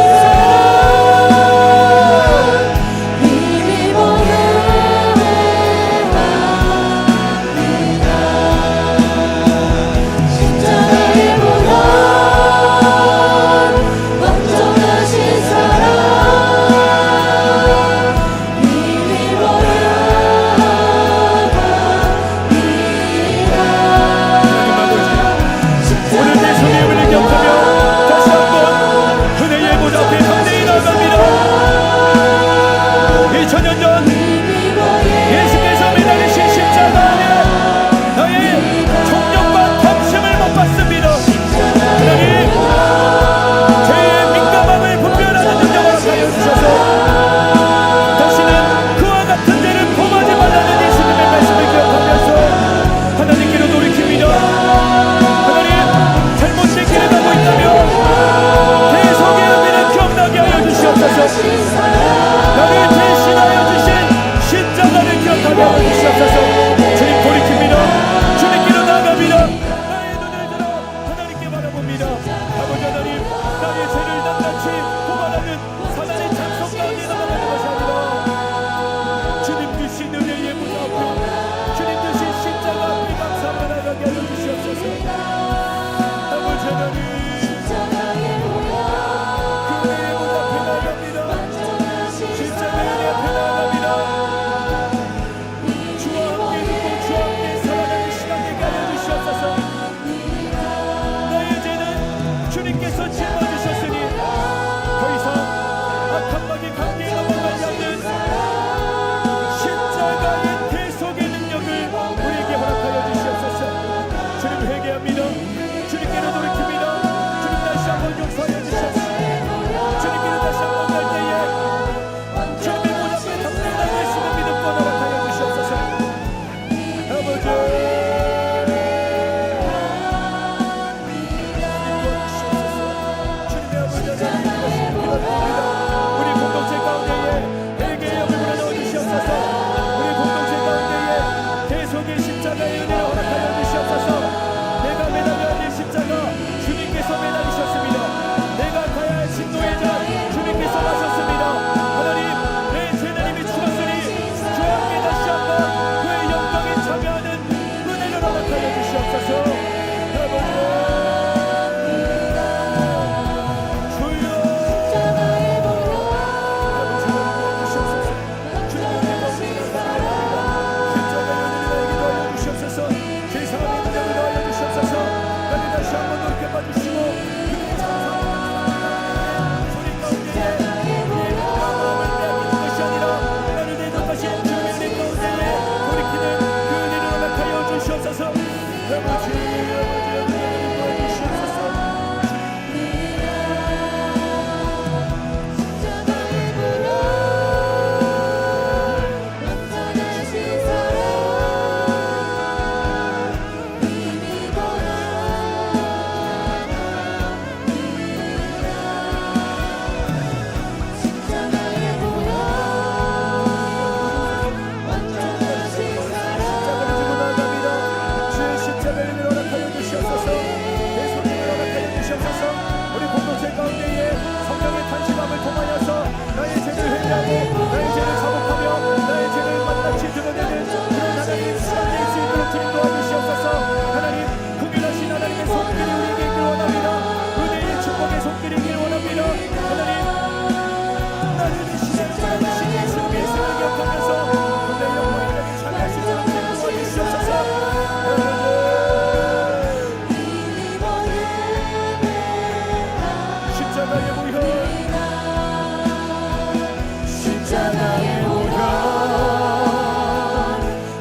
십자가의 보혈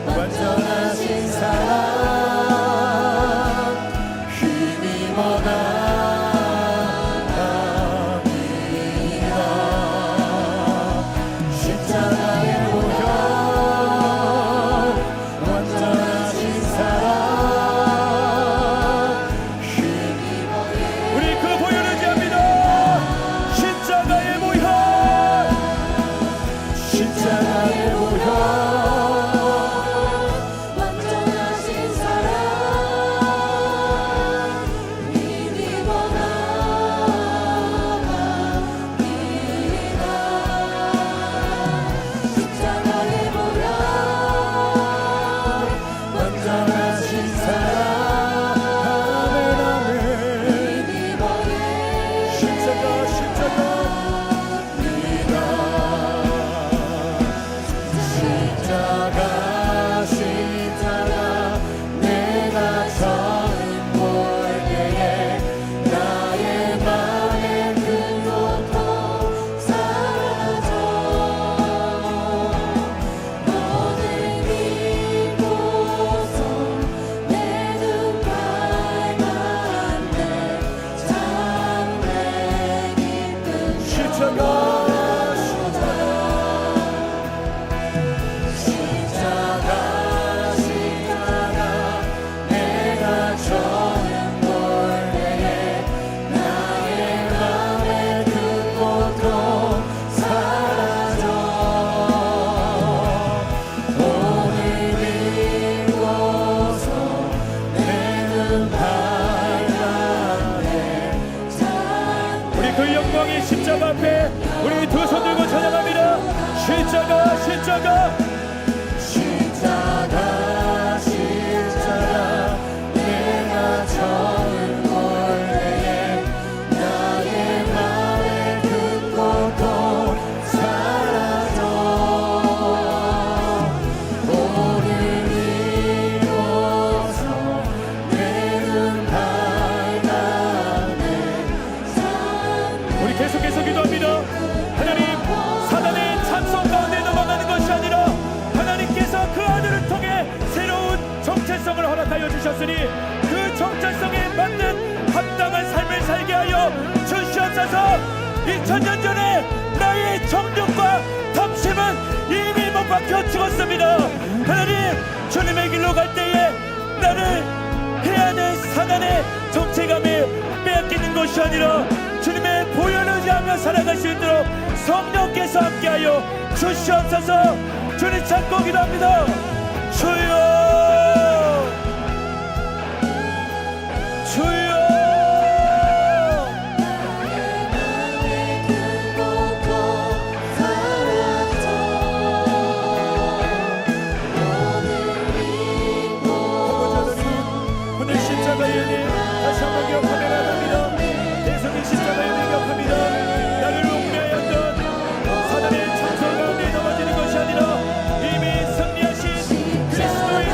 완전하신 사랑 힘입어 나갑니다. 십자가의 보혈 완전하신 사랑 힘입어 우리 그 보혈을 의지합니다. 십자가의 보혈 십자가의 보혈 완전하신 사랑 믿음으로 나아갑니다. 십자가의 보혈 완전하신 사랑 아멘 믿음으로 십자가 십자가 십자가 내가 처음 볼 때에 나의 마음의 그 고통 사라져 모든 이곳은 내 눈 밝았네 참내 기쁨 십자가 내가 처음 볼 때에 나의 마음의 그 고통 사라져 오늘 이곳서 내 눈 밝았네. 우리 그 영광의 십자가 앞에 우리 두 손 들고 찬양합니다. 십자가 십자가 십자가 십자가 내가 처음 볼 때에 나의 마음의 그 고통 사라져 오늘 이곳서 내 눈 밝았네. 우리 계속해서 기도합니다. 하나님 사단의 찬송 가운데 넘어가는 것이 아니라 하나님께서 그 아들을 통해 새로운 정체성을 허락하여 주셨으니 그 정체성에 맞는 합당한 삶을 살게 하여 주시옵소서. 2000년 전에 나의 정욕과 탐심은 이미 못 박혀 죽었습니다. 하나님 주님의 길로 갈 때에 나를 해야 될 사단의 정체감이 빼앗기는 것이 아니라 주님의 보혈을 의지하며 살아갈 수 있도록 성령께서 함께하여 주시옵소서. 주님 찾고 기도합니다. 주여 주여 고통 사라져 오늘 이곳은 오늘 십자가의 은혜 다시 한번 기억하며 나갑니다. 계속히 십자가의 은혜 기억합니다. 나를 웅매하였던 사단의 찬송 가운데 넘어지는 것이 아니라 이미 승리하신 그리스도의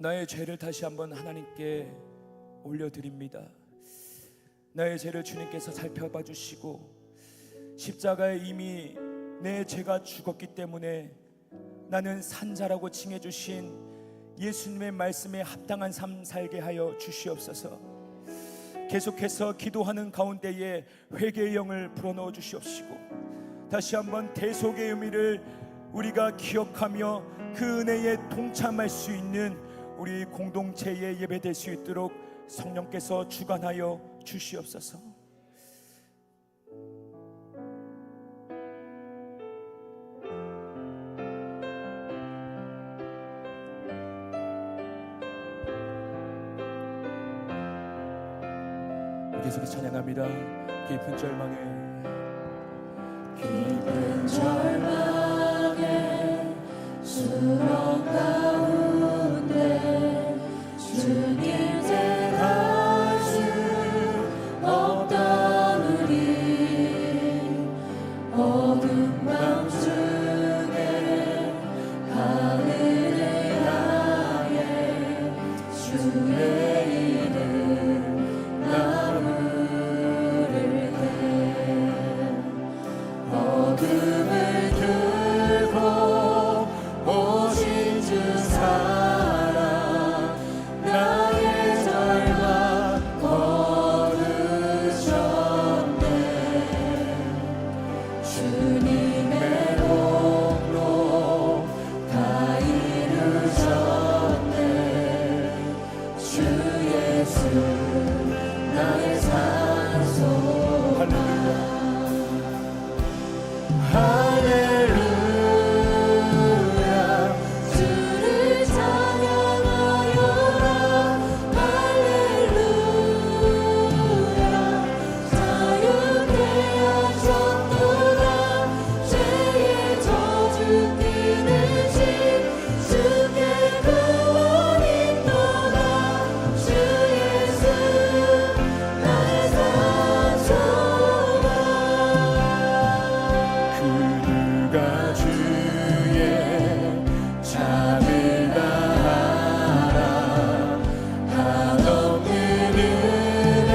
나의 죄를 다시 한번 하나님께 올려드립니다. 나의 죄를 주님께서 살펴봐 주시고 십자가에 이미 내 죄가 죽었기 때문에 나는 산자라고 칭해 주신 예수님의 말씀에 합당한 삶 살게 하여 주시옵소서. 계속해서 기도하는 가운데에 회개의 영을 불어넣어 주시옵시고 다시 한번 대속의 의미를 우리가 기억하며 그 은혜에 동참할 수 있는 우리 공동체에 예배될 수 있도록 성령께서 주관하여 주시옵소서. 계속해서 찬양합니다. 깊은 절망에 수렁 가운데 주님 대할 수 없던 우리 어두운 밤 중에 하늘을 향해 주의 이름 나 부를 때 어둠을 들고 오신 주 사랑 나의 절망 거두셨네 주님의 공로 다 이루셨네 주 예수 나의 산소 할렐루야 주를 찬양하여라 할렐루야 자유케 하셨도다 죄의 저주 끊으신 주께 구원이 또다 주 예수 나의 산소가 그 누가 주의 잠을 다하라 한없는 은혜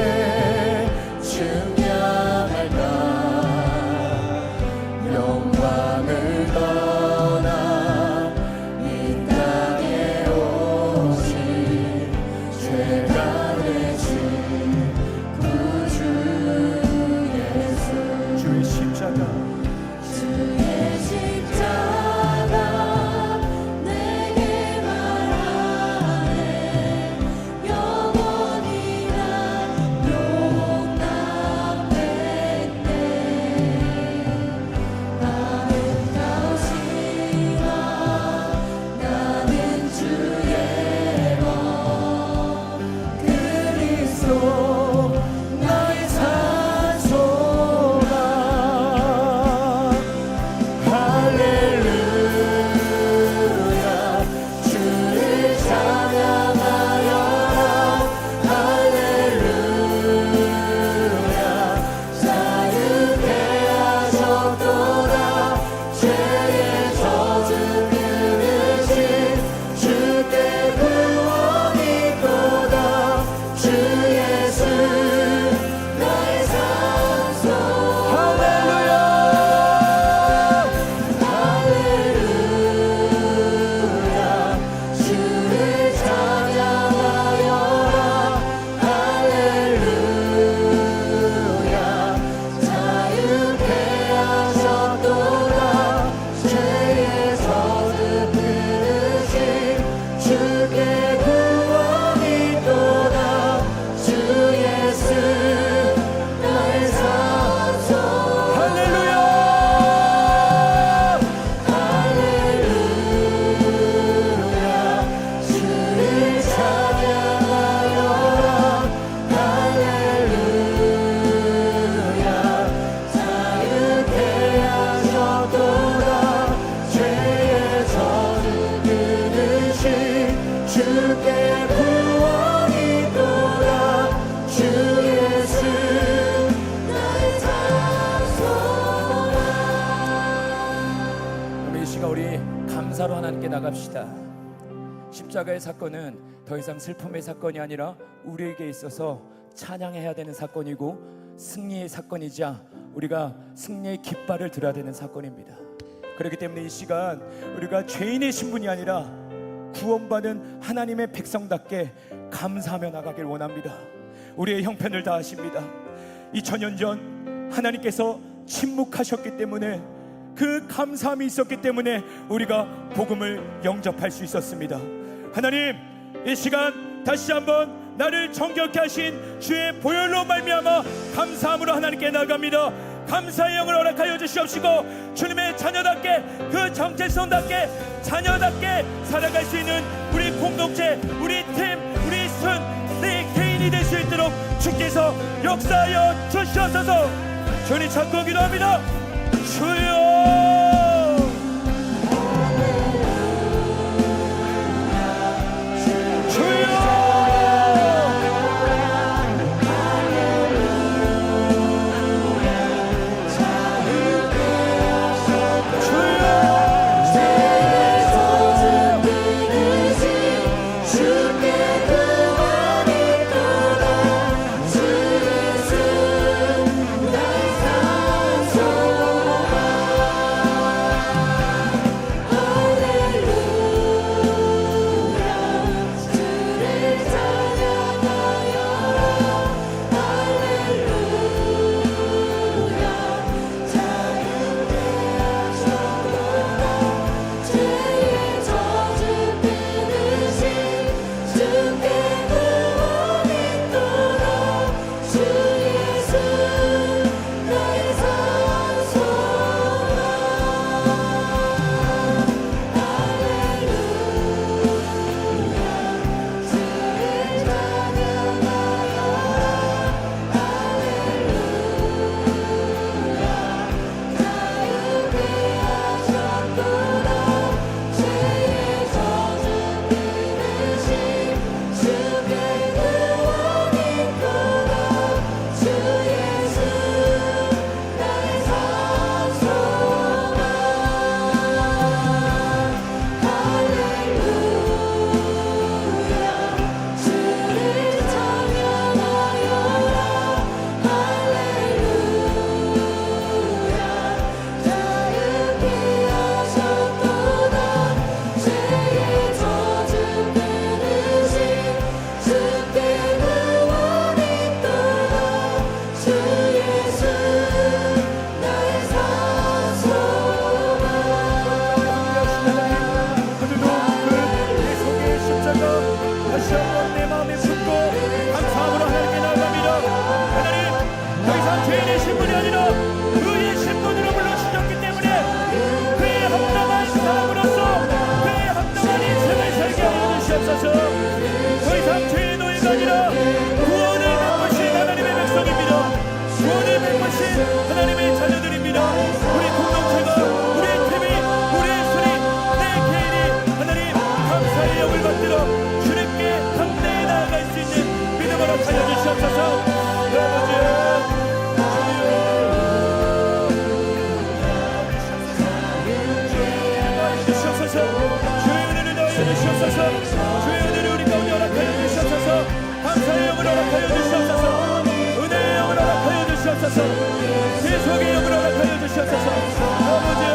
증량할까 영광을 떠나 이 땅에 오신 죄가 되신 구주 예수 주의 십자가 주의 십자가 내게 말하네 영원히 난 용납했네 아름다우시나 나는 주의 것 그리스도 나의 산소가 할렐루야 주를 찬양하여라 할렐루야 자유케 하셨도다 죄의 저주 끊으신 주께 구원이 또다 주 예수 나의 산소 할렐루야 할렐루야 주를 찬양하여라 할렐루야 자유케 하셨도다 죄의 저주 끊으신 주께 구원이 또다 주 예수 나의 산소 할렐루야 할렐루야 주를 찬양하여라 할렐루야 자유케 하셨도다 죄의 저주 끊으신 주께 구원이 또다 주 예수 나의 산소라 우리 이 시간 우리 감사로 하나님께 나갑시다. 십자가의 사건은 더 이상 슬픔의 사건이 아니라 우리에게 있어서 찬양해야 되는 사건이고 승리의 사건이자 우리가 승리의 깃발을 들어야 되는 사건입니다. 그렇기 때문에 이 시간 우리가 죄인의 신분이 아니라 구원받은 하나님의 백성답게 감사하며 나가길 원합니다. 우리의 형편을 다하십니다. 2000년 전 하나님께서 침묵하셨기 때문에, 그 감사함이 있었기 때문에 우리가 복음을 영접할 수 있었습니다. 하나님, 이 시간 다시 한번 나를 정결케 하신 주의 보혈로 말미암아 감사함으로 하나님께 나아갑니다. 감사의 영을 허락하여 주시옵시고 주님의 자녀답게, 그 정체성답게, 자녀답게 살아갈 수 있는 우리 공동체, 우리 팀, 우리 순, 내 개인이 될 수 있도록 주께서 역사하여 주시옵소서. 주님 찾고 기도합니다. 주여, 하나님의 자녀들입니다. 우리 공동체가, 우리 팀이, 우리 순이, 내 개인이 하나님 감사의 영을 받들어 주님께 담대히 나아갈 수 있는 믿음을 허락하여 주시옵소서. 주의 은혜를 더하여 주시옵소서. 주의 은혜를 우리 가운데 허락하여 주시옵소서. 감사의 영을 허락하여 주시옵소서. 은혜의 영을 허락하여 주시옵소서. 계속의 영을 허락하여 주시옵소서. 아버지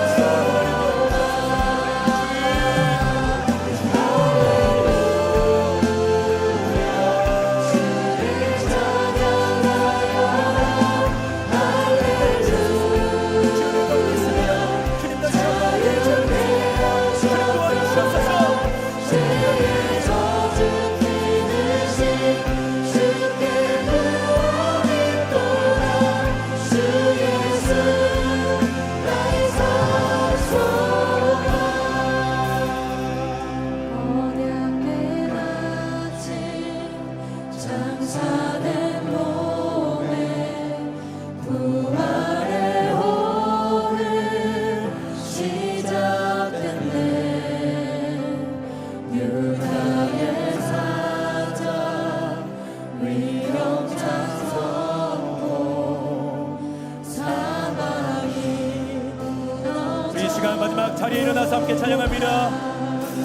자리에 일어나서 함께 찬양합니다.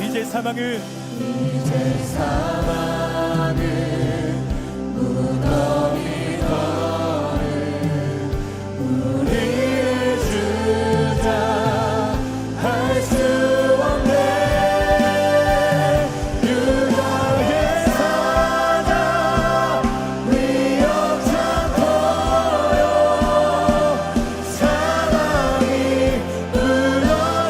이제 사망은 이제 사망은 무덤이거늘 우리를 주장할 수 없네. 유다의 사자 위협 창고요 사망이 무너졌도다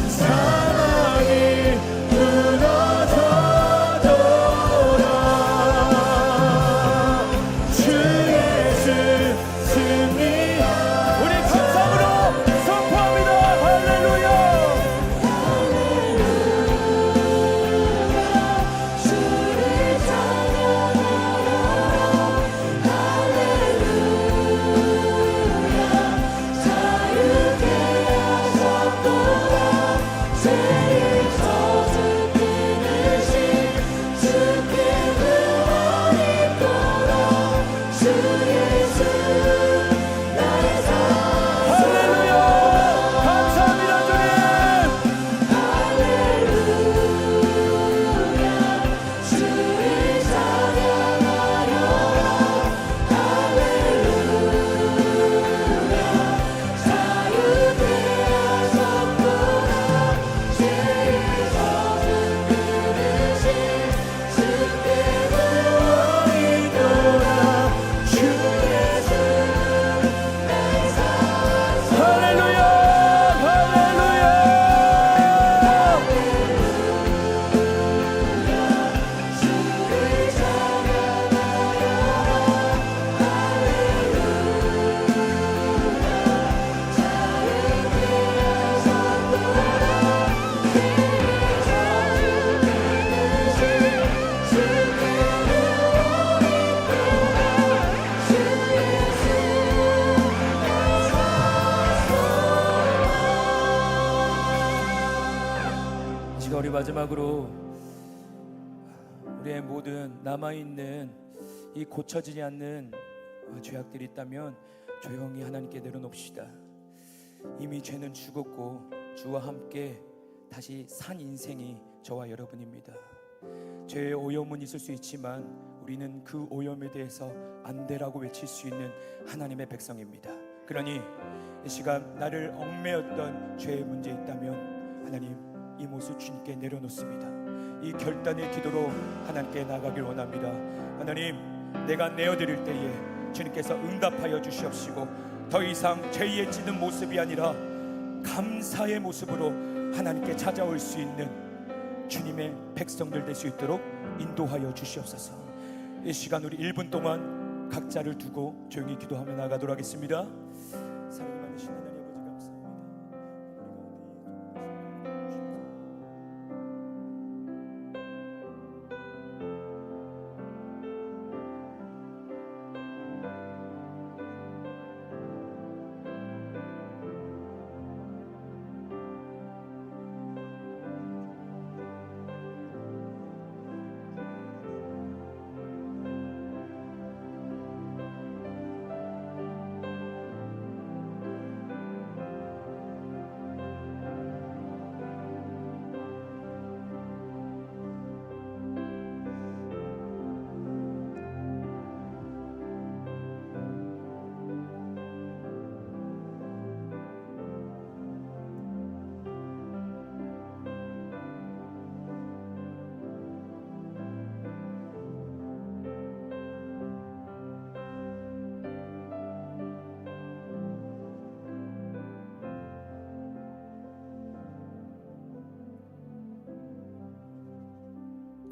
사망이 무너져도다 주 예수 승리. 우리 감사함으로 선포합니다. 할렐루야. 주를 찬양하여 할렐루야. 자유케 하셨도다 죄의 젖을 끊으신 주께 구원 있도다 주 예수 나의 할렐루야. 감사합니다 주님. 할렐루야. 주를 찬양하여 할렐루야. 자유케 하셨도다 죄의 젖을 끊으신 주께 구원 있도다 주 예수 나의 할렐루야. 할렐루야. 주를 지금 우리 마지막으로 우리의 모든 남아있는 이 고쳐지지 않는 죄악들이 있다면 조용히 하나님께 내려놓읍시다. 이미 죄는 죽었고 주와 함께 다시 산 인생이 저와 여러분입니다. 죄의 오염은 있을 수 있지만 우리는 그 오염에 대해서 안 되라고 외칠 수 있는 하나님의 백성입니다. 그러니 이 시간 나를 얽매였던 죄의 문제 있다면 하나님 이 모습 주님께 내려놓습니다. 이 결단의 기도로 하나님께 나가길 원합니다. 하나님, 내가 내어드릴 때에 주님께서 응답하여 주시옵시고 더 이상 죄에 찌든 모습이 아니라 감사의 모습으로 하나님께 찾아올 수 있는 주님의 백성들 될 수 있도록 인도하여 주시옵소서. 이 시간 우리 1분 동안 각자를 두고 조용히 기도하며 나가도록 하겠습니다. 사랑이 많으신 하나님 아버지 감사합니다.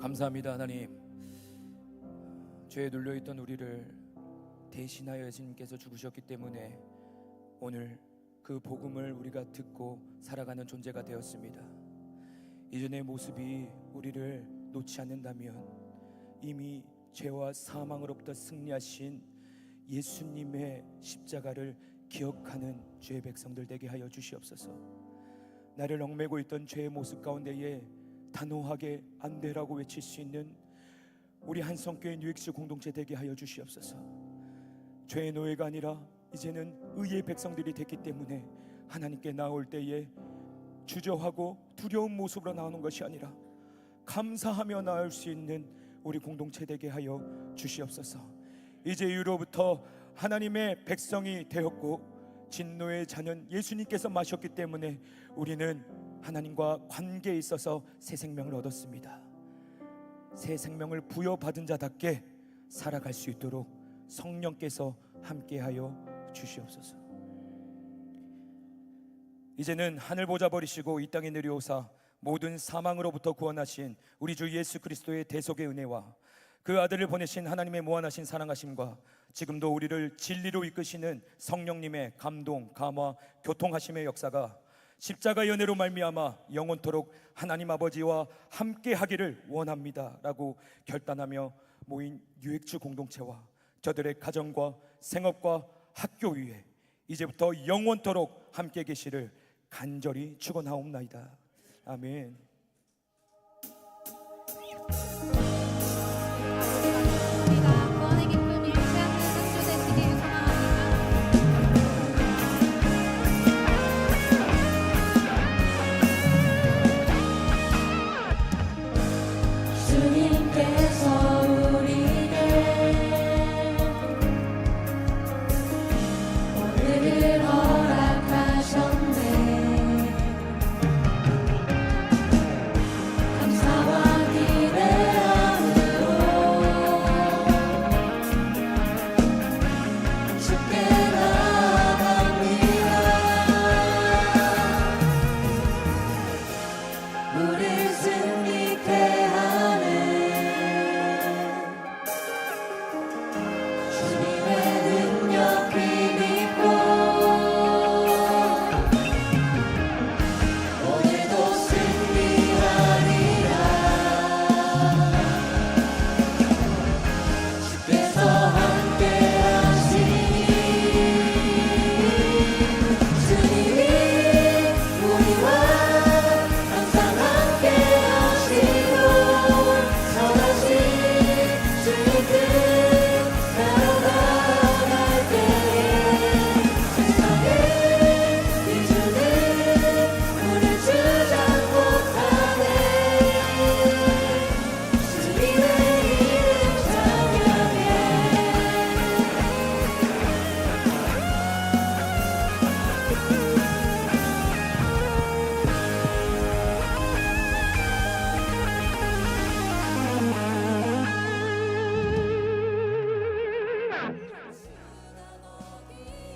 감사합니다. 하나님, 죄에 눌려있던 우리를 대신하여 예수님께서 죽으셨기 때문에 오늘 그 복음을 우리가 듣고 살아가는 존재가 되었습니다. 이전의 모습이 우리를 놓지 않는다면 이미 죄와 사망으로부터 승리하신 예수님의 십자가를 기억하는 죄의 백성들 되게 하여 주시옵소서. 나를 얽매고 있던 죄의 모습 가운데에 단호하게 안 되라고 외칠 수 있는 우리 한성교회 뉴엑스 공동체 되게 하여 주시옵소서. 죄의 노예가 아니라 이제는 의의 백성들이 됐기 때문에 하나님께 나올 때에 주저하고 두려운 모습으로 나오는 것이 아니라 감사하며 나올 수 있는 우리 공동체 되게 하여 주시옵소서. 이제 이후로부터 하나님의 백성이 되었고 진노의 잔은 예수님께서 마셨기 때문에 우리는 하나님과 관계에 있어서 새 생명을 얻었습니다. 새 생명을 부여받은 자답게 살아갈 수 있도록 성령께서 함께하여 주시옵소서. 이제는 하늘 보좌 버리시고 이 땅에 내려오사 모든 사망으로부터 구원하신 우리 주 예수 그리스도의 대속의 은혜와 그 아들을 보내신 하나님의 무한하신 사랑하심과 지금도 우리를 진리로 이끄시는 성령님의 감동, 감화, 교통하심의 역사가 십자가 연애로 말미암아 영원토록 하나님 아버지와 함께 하기를 원합니다 라고 결단하며 모인 유익주 공동체와 저들의 가정과 생업과 학교 위에 이제부터 영원토록 함께 계시를 간절히 축원하옵나이다. 아멘.